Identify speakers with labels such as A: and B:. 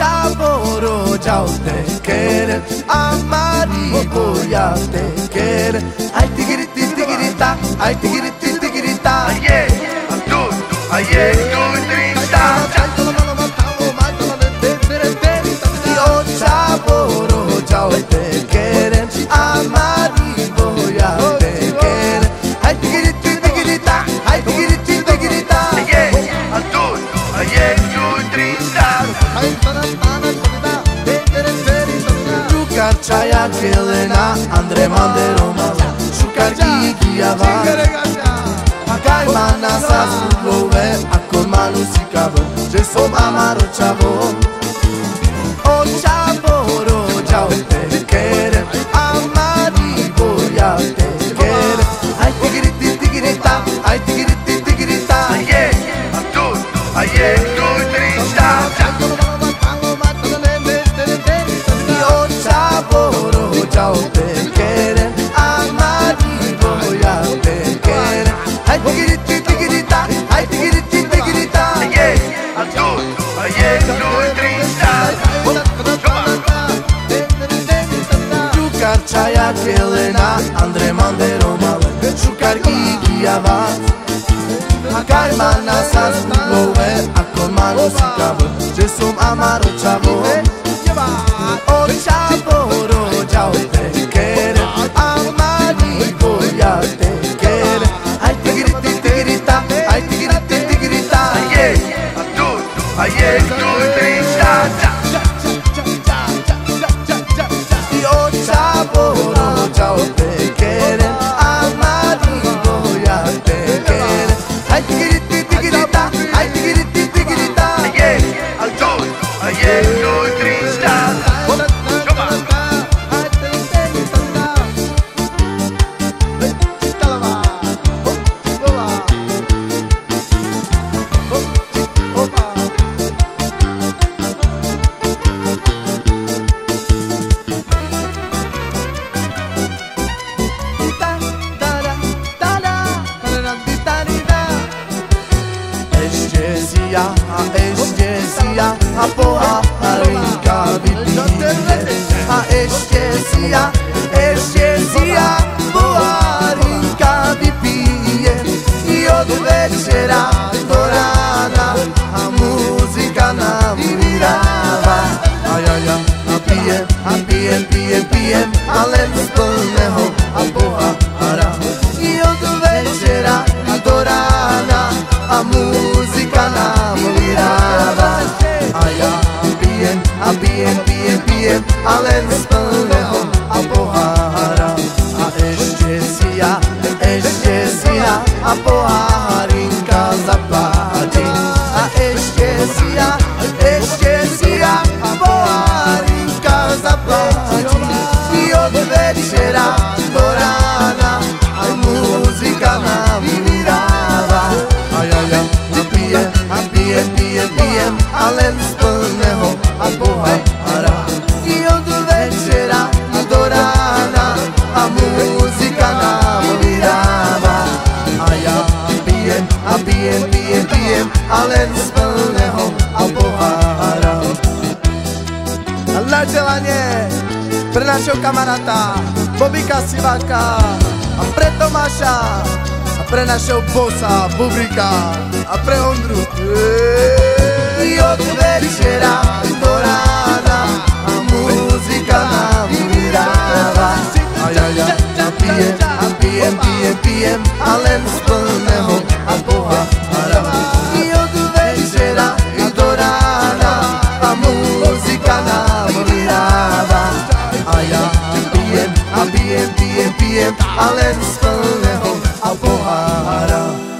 A: Chavoro, ya te quiere, amar y voy a te quiere. Ay, tigiriti, tigirita, ay, tigiriti, tigirita.
B: Aie, adun, aie, tu trista.
A: Yo, Chavoro, ya te quiere, amar y voy a te quiere. Ay, tigiriti, tigirita, ay, tigiriti, tigirita.
B: Aie, adun, aie, tu trista.
A: Shukar Chaya Kelena, Andre Manderoma, Shukar Gigiava, Pakai Manasa Love, Akon Manusikavo, Jesom Amaro Chavo, O Chavoro, Jao te quiere, Amari Boya te quiere, Ay tigiriti tigirita, ay tigiriti tigirita,
B: Aie, adun, aie, tu trista.
A: Yo Chavoro, Jao te quiere, Amari Boya te quiere, Ay tigiriti tigirita, ay tigiriti tigirita.
B: Aie, adun, aie, tu trista.
A: Shukar Chaya Kelena, Andre Manderoma, Shukar Gigiava, Pakai Manasa Love, Akon Manusikavo, Jesom Amaro Chavo, O Chavoro, Jao te quiere, Amari Boya te quiere, Ay tigiriti tigirita, ay tigiriti tigirita.
B: Aie, adun, aie, tu trista.
A: Yo Chavoro, Jao te quiere, Amari Boya te quiere, Ay tigiriti tigirita, ay tigiriti tigirita.
B: Aie, adun, aie, tu trista.
A: Eștezia, a poa arinca vipie. A eștezia, poa arinca vipie. Io do večera do rana, a muzika nam virava. Aj, aj, aj, a pijem, ale z plného a pohára. Io do večera do rana, a muzika nám virava. A ja pijem, ale z plného a pohára. A ešte si a pohárinka zapáči. A ešte si a pohárinka zapáči. I od večera do rána a muzika nám vyráva. A pijem, ale z plného a pohára. I od večera do rána a muzika nám vyráva. A ja pijem, ale z plného a pohára. Na želanie pre našeho kamaráta Bobika Siváka a pre Tomáša a pre našeho bossa Bubrika a pre Ondru. I od večera do rána a muzika nám vyráva. A pijem, ale z plného a pohára. I od večera do rána a muzika nám vyráva. A ja pijem, ale z plného a pohára.